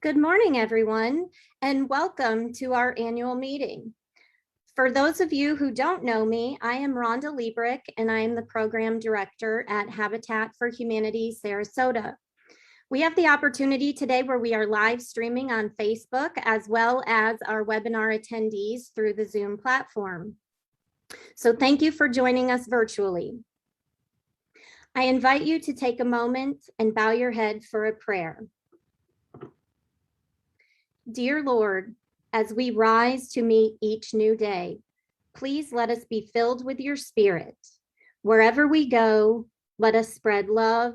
Good morning, everyone, and welcome to our annual meeting. For those of you who don't know me, I am Rhonda Liebrick, and I am the Program Director at Habitat for Humanity Sarasota. We have the opportunity today where we are live streaming on Facebook, as well as our webinar attendees through the Zoom platform. So thank you for joining us virtually. I invite you to take a moment and bow your head for a prayer. Dear Lord, as we rise to meet each new day, please let us be filled with your Spirit. Wherever we go, let us spread love,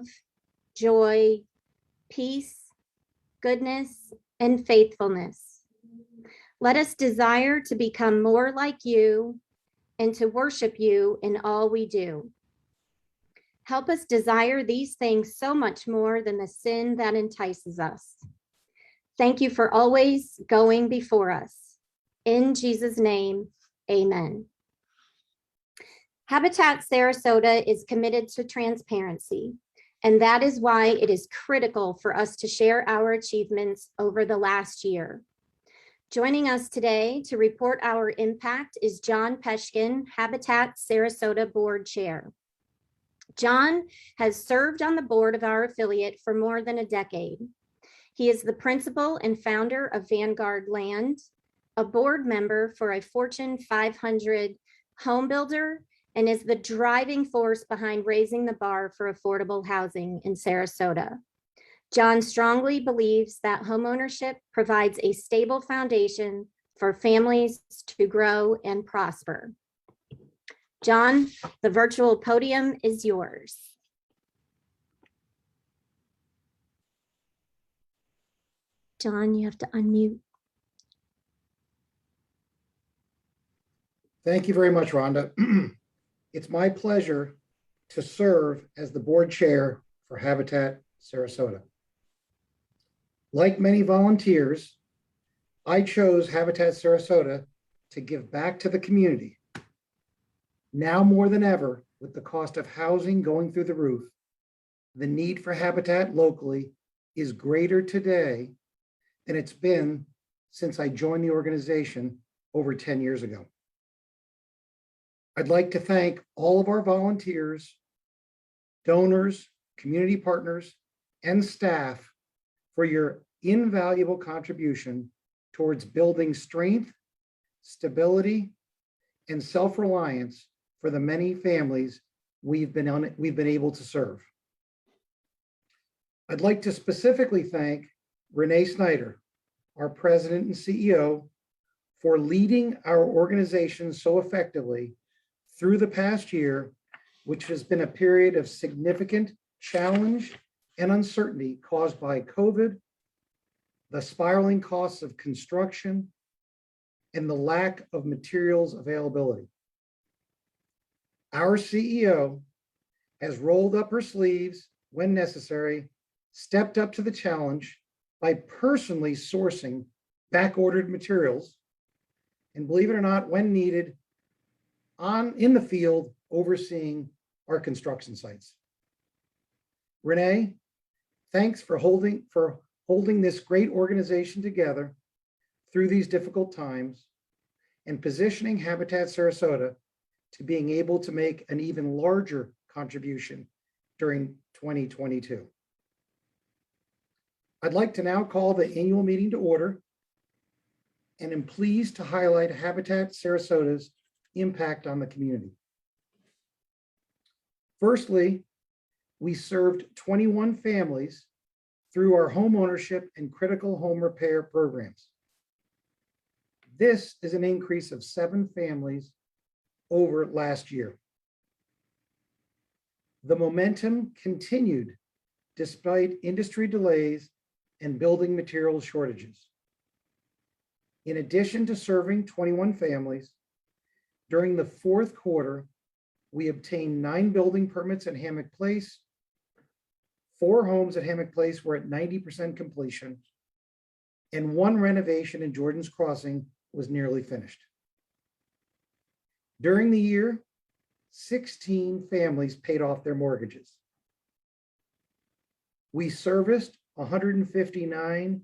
joy, peace, goodness, and faithfulness. Let us desire to become more like you and to worship you in all we do. Help us desire these things so much more than the sin that entices us. Thank you for always going before us. In Jesus' name, amen. Habitat Sarasota is committed to transparency, and that is why it is critical for us to share our achievements over the last year. Joining us today to report our impact is John Peshkin, Habitat Sarasota Board Chair. John has served on the board of our affiliate for more than a decade. He is the principal and founder of Vanguard Land, a board member for a Fortune 500 home builder, and is the driving force behind raising the bar for affordable housing in Sarasota. John strongly believes that homeownership provides a stable foundation for families to grow and prosper. John, the virtual podium is yours. John, you have to unmute. Thank you very much, Rhonda. It's my pleasure to serve as the board chair for Habitat Sarasota. Like many volunteers, I chose Habitat Sarasota to give back to the community. Now more than ever, with the cost of housing going through the roof, the need for habitat locally is greater today than it's been since I joined the organization over 10 years ago. I'd like to thank all of our volunteers, donors, community partners, and staff for your invaluable contribution towards building strength, stability, and self-reliance for the many families we've been able to serve. I'd like to specifically thank Renee Snyder, our president and CEO, for leading our organization so effectively through the past year, which has been a period of significant challenge and uncertainty caused by COVID, the spiraling costs of construction, and the lack of materials availability. Our CEO has rolled up her sleeves when necessary, stepped up to the challenge by personally sourcing back-ordered materials, and believe it or not, when needed, in the field overseeing our construction sites. Renee, thanks for holding this great organization together through these difficult times and positioning Habitat Sarasota to being able to make an even larger contribution during 2022. I'd like to now call the annual meeting to order and am pleased to highlight Habitat Sarasota's impact on the community. Firstly, we served 21 families through our home ownership and critical home repair programs. This is an increase of 7 families over last year. The momentum continued despite industry delays and building materials shortages. In addition to serving 21 families, during the fourth quarter, we obtained 9 building permits at Hammock Place. 4 homes at Hammock Place were at 90% completion, and 1 renovation in Jordan's Crossing was nearly finished. During the year, 16 families paid off their mortgages. We serviced 159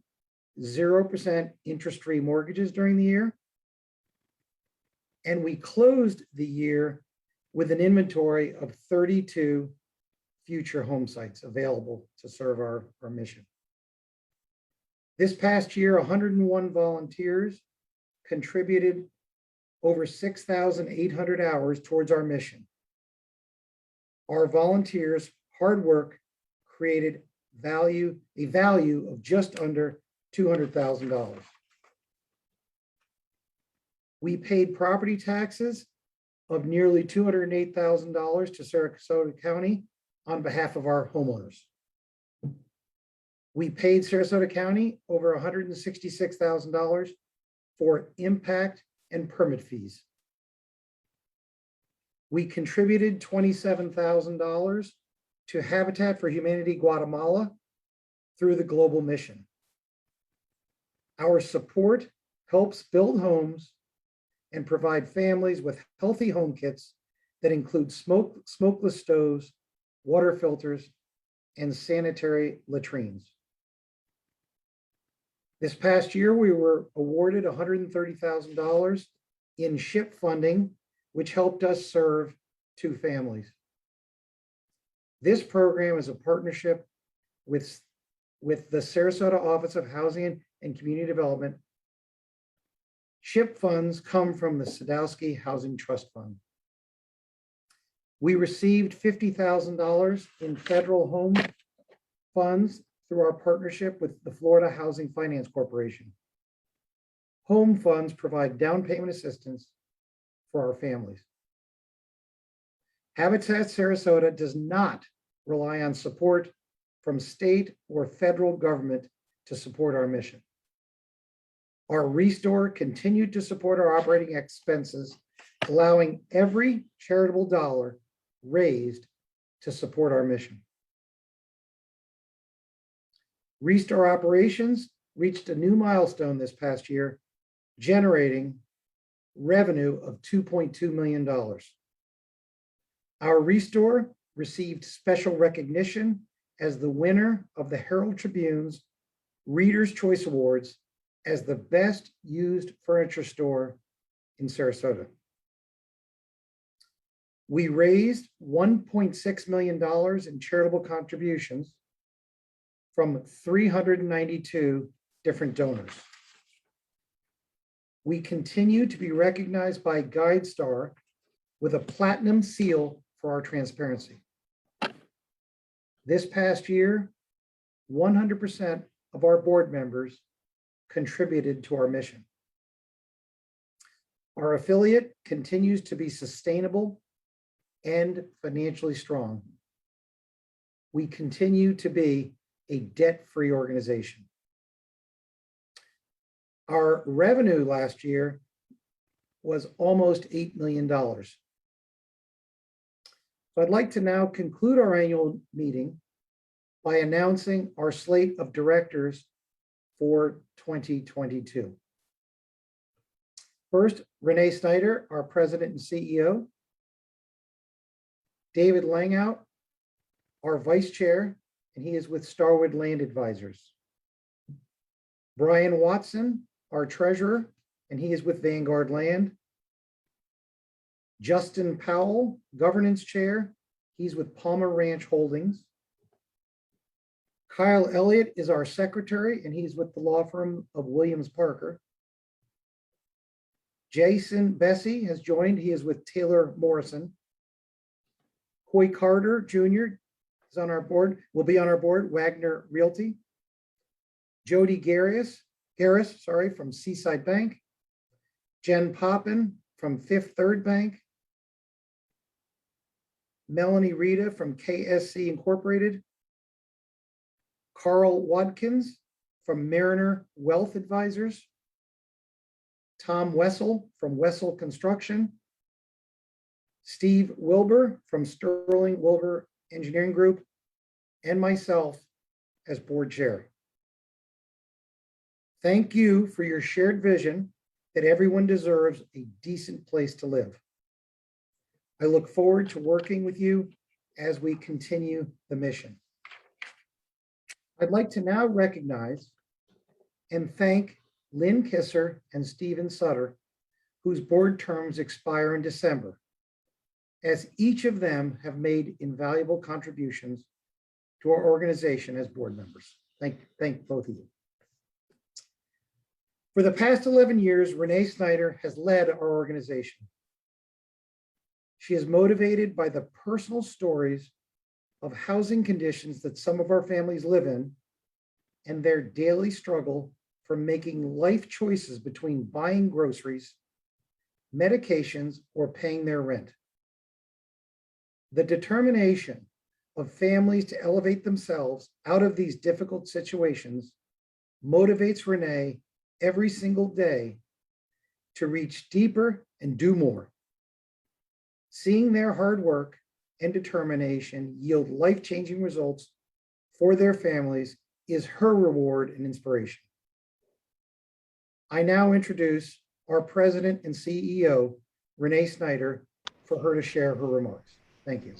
0% interest-free mortgages during the year. And we closed the year with an inventory of 32 future home sites available to serve our mission. This past year, 101 volunteers contributed over 6,800 hours towards our mission. Our volunteers' hard work created a value of just under $200,000. We paid property taxes of nearly $208,000 to Sarasota County on behalf of our homeowners. We paid Sarasota County over $166,000 for impact and permit fees. We contributed $27,000 to Habitat for Humanity Guatemala through the global mission. Our support helps build homes and provide families with healthy home kits that include smokeless stoves, water filters, and sanitary latrines. This past year, we were awarded $130,000 in SHIP funding, which helped us serve 2 families. This program is a partnership with the Sarasota Office of Housing and Community Development. SHIP funds come from the Sadowski Housing Trust Fund. We received $50,000 in federal home funds through our partnership with the Florida Housing Finance Corporation. Home funds provide down payment assistance for our families. Habitat Sarasota does not rely on support from state or federal government to support our mission. Our Restore continued to support our operating expenses, allowing every charitable dollar raised to support our mission. Restore operations reached a new milestone this past year, generating revenue of $2.2 million. Our Restore received special recognition as the winner of the Herald Tribune's Reader's Choice Awards as the best used furniture store in Sarasota. We raised $1.6 million in charitable contributions from 392 different donors. We continue to be recognized by GuideStar with a platinum seal for our transparency. This past year, 100% of our board members contributed to our mission. Our affiliate continues to be sustainable and financially strong. We continue to be a debt-free organization. Our revenue last year was almost $8 million. So I'd like to now conclude our annual meeting by announcing our slate of directors for 2022. First, Renee Snyder, our President and CEO. David Langout, our Vice Chair, and he is with Starwood Land Advisors. Brian Watson, our Treasurer, and he is with Vanguard Land. Justin Powell, Governance Chair, he's with Palmer Ranch Holdings. Kyle Elliott is our Secretary, and he's with the law firm of Williams Parker. Jason Bessie has joined, he is with Taylor Morrison. Coy Carter Jr. is on our board, will be on our board, Wagner Realty. Jody Garris, from Seaside Bank. Jen Poppin from Fifth Third Bank. Melanie Rita from KSC Incorporated. Carl Watkins from Mariner Wealth Advisors. Tom Wessel from Wessel Construction. Steve Wilbur from Sterling Wilbur Engineering Group, and myself as board chair. Thank you for your shared vision that everyone deserves a decent place to live. I look forward to working with you as we continue the mission. I'd like to now recognize and thank Lynn Kisser and Stephen Sutter, whose board terms expire in December, as each of them have made invaluable contributions to our organization as board members. Thank both of you. For the past 11 years, Renee Snyder has led our organization. She is motivated by the personal stories of housing conditions that some of our families live in and their daily struggle for making life choices between buying groceries, medications, or paying their rent. The determination of families to elevate themselves out of these difficult situations motivates Renee every single day to reach deeper and do more. Seeing their hard work and determination yield life-changing results for their families is her reward and inspiration. I now introduce our President and CEO, Renee Snyder, for her to share her remarks. Thank you.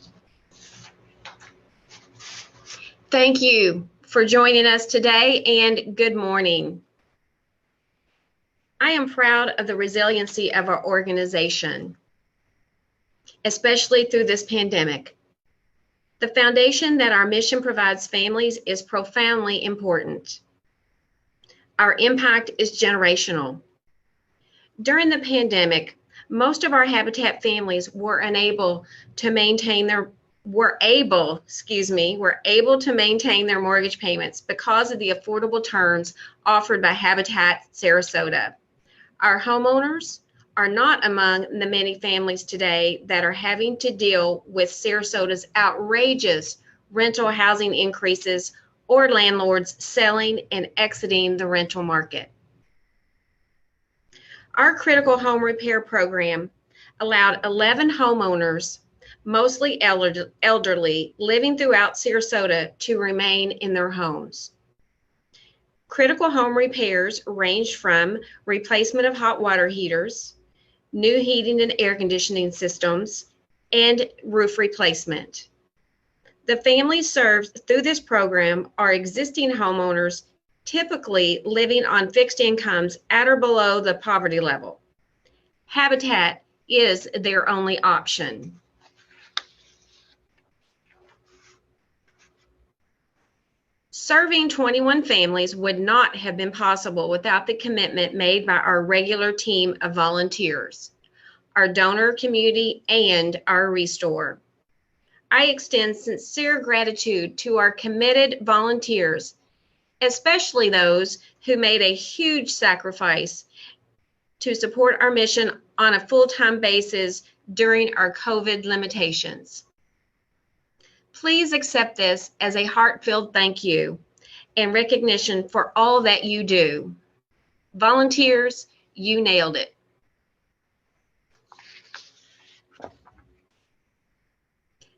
Thank you for joining us today, and good morning. I am proud of the resiliency of our organization, especially through this pandemic. The foundation that our mission provides families is profoundly important. Our impact is generational. During the pandemic, most of our Habitat families were able to maintain their mortgage payments because of the affordable terms offered by Habitat Sarasota. Our homeowners are not among the many families today that are having to deal with Sarasota's outrageous rental housing increases or landlords selling and exiting the rental market. Our critical home repair program allowed 11 homeowners, mostly elderly, living throughout Sarasota, to remain in their homes. Critical home repairs ranged from replacement of hot water heaters, new heating and air conditioning systems, and roof replacement. The families served through this program are existing homeowners, typically living on fixed incomes at or below the poverty level. Habitat is their only option. Serving 21 families would not have been possible without the commitment made by our regular team of volunteers, our donor community, and our Restore. I extend sincere gratitude to our committed volunteers, especially those who made a huge sacrifice to support our mission on a full-time basis during our COVID limitations. Please accept this as a heartfelt thank you and recognition for all that you do. Volunteers, you nailed it.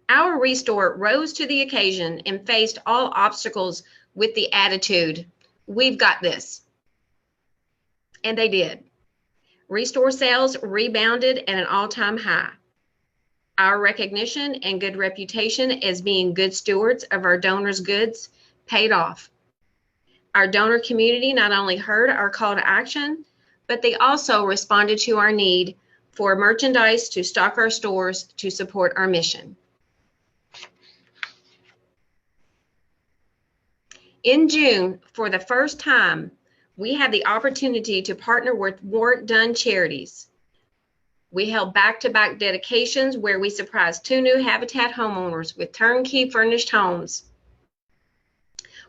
Our Restore rose to the occasion and faced all obstacles with the attitude, "We've got this." And they did. Restore sales rebounded at an all-time high. Our recognition and good reputation as being good stewards of our donors' goods paid off. Our donor community not only heard our call to action, but they also responded to our need for merchandise to stock our stores to support our mission. In June, for the first time, we had the opportunity to partner with Work Done Charities. We held back-to-back dedications where we surprised 2 new Habitat homeowners with turnkey furnished homes.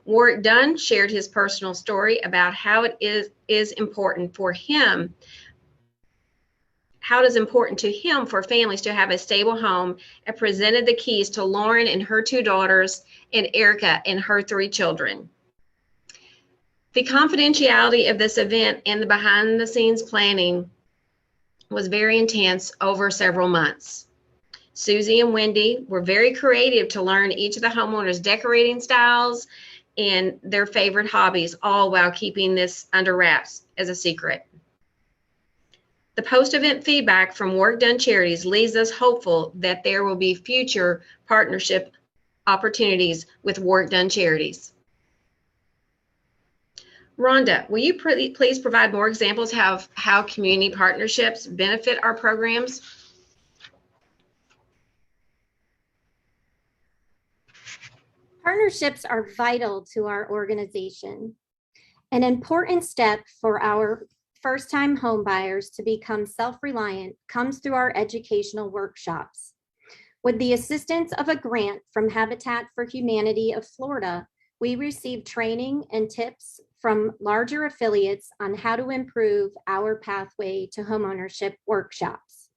Work Done shared his personal story about how it is important for him, how it is important to him for families to have a stable home, and presented the keys to Lauren and her 2 daughters and Erica and her 3 children. The confidentiality of this event and the behind-the-scenes planning was very intense over several months. Susie and Wendy were very creative to learn each of the homeowners' decorating styles and their favorite hobbies, all while keeping this under wraps as a secret. The post-event feedback from Work Done Charities leaves us hopeful that there will be future partnership opportunities with Work Done Charities. Rhonda, will you please provide more examples of how community partnerships benefit our programs? Partnerships are vital to our organization. An important step for our first-time homebuyers to become self-reliant comes through our educational workshops. With the assistance of a grant from Habitat for Humanity of Florida, we received training and tips from larger affiliates on how to improve our pathway to homeownership workshops.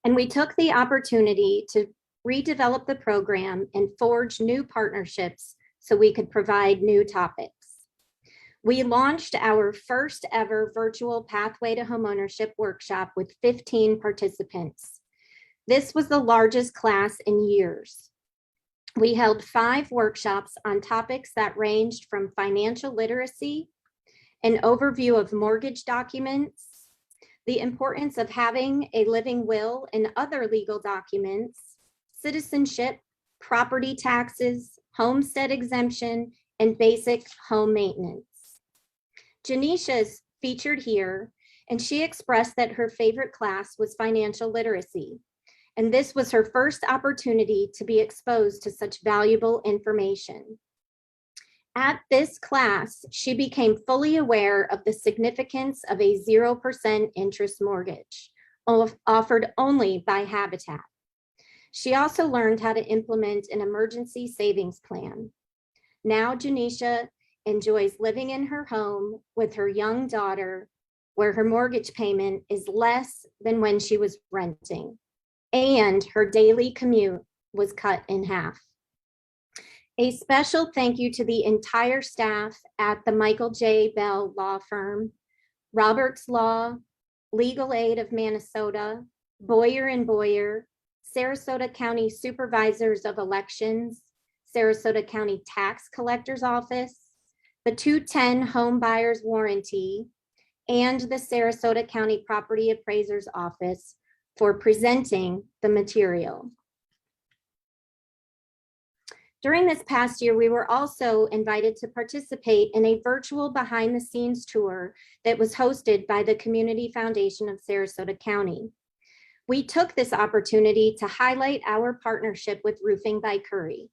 And we took the opportunity to redevelop the program and forge new partnerships so we could provide new topics. We launched our first ever virtual Pathway to Homeownership workshop with 15 participants. This was the largest class in years. We held 5 workshops on topics that ranged from financial literacy, an overview of mortgage documents, the importance of having a living will and other legal documents, citizenship, property taxes, homestead exemption, and basic home maintenance. Janisha is featured here, and she expressed that her favorite class was financial literacy. And this was her first opportunity to be exposed to such valuable information. At this class, she became fully aware of the significance of a 0% interest mortgage offered only by Habitat. She also learned how to implement an emergency savings plan. Now Janisha enjoys living in her home with her young daughter, where her mortgage payment is less than when she was renting, and her daily commute was cut in half. A special thank you to the entire staff at the Michael J. Bell Law Firm, Roberts Law, Legal Aid of Minnesota, Boyer and Boyer, Sarasota County Supervisors of Elections, Sarasota County Tax Collector's Office, the 210 Home Buyers Warranty, and the Sarasota County Property Appraiser's Office for presenting the material. During this past year, we were also invited to participate in a virtual behind the scenes tour that was hosted by the Community Foundation of Sarasota County. We took this opportunity to highlight our partnership with Roofing by Curry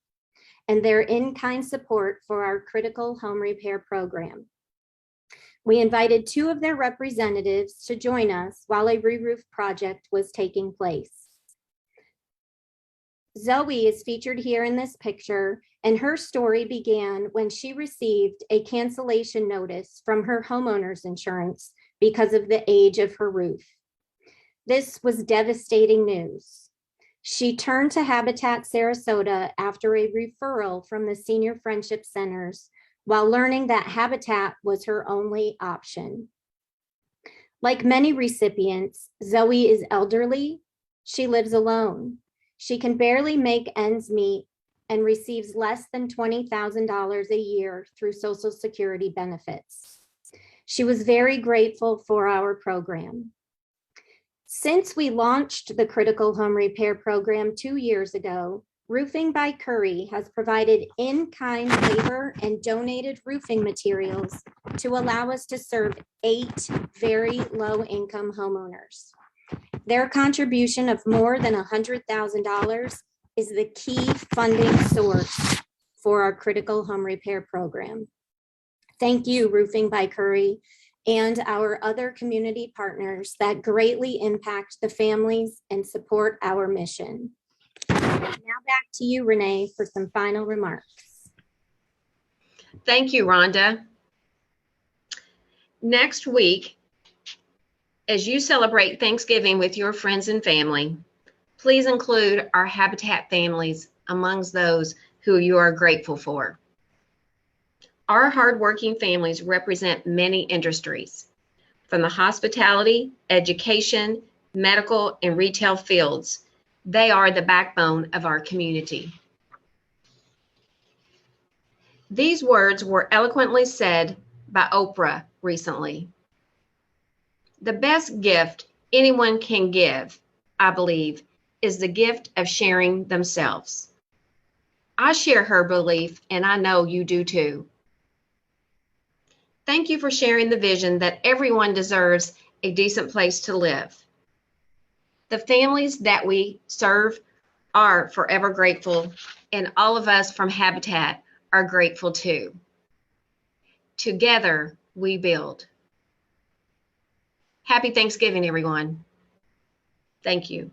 and their in-kind support for our critical home repair program. We invited 2 of their representatives to join us while a re-roof project was taking place. Zoe is featured here in this picture, and her story began when she received a cancellation notice from her homeowner's insurance because of the age of her roof. This was devastating news. She turned to Habitat Sarasota after a referral from the Senior Friendship Centers while learning that Habitat was her only option. Like many recipients, Zoe is elderly. She lives alone. She can barely make ends meet and receives less than $20,000 a year through Social Security benefits. She was very grateful for our program. Since we launched the Critical Home Repair Program 2 years ago, Roofing by Curry has provided in-kind labor and donated roofing materials to allow us to serve 8 very low-income homeowners. Their contribution of more than $100,000 is the key funding source for our Critical Home Repair Program. Thank you, Roofing by Curry, and our other community partners that greatly impact the families and support our mission. Now back to you, Renee, for some final remarks. Thank you, Rhonda. Next week, as you celebrate Thanksgiving with your friends and family, please include our Habitat families amongst those who you are grateful for. Our hardworking families represent many industries, from the hospitality, education, medical, and retail fields. They are the backbone of our community. These words were eloquently said by Oprah recently. The best gift anyone can give, I believe, is the gift of sharing themselves. I share her belief, and I know you do too. Thank you for sharing the vision that everyone deserves a decent place to live. The families that we serve are forever grateful, and all of us from Habitat are grateful too. Together, we build. Happy Thanksgiving, everyone. Thank you.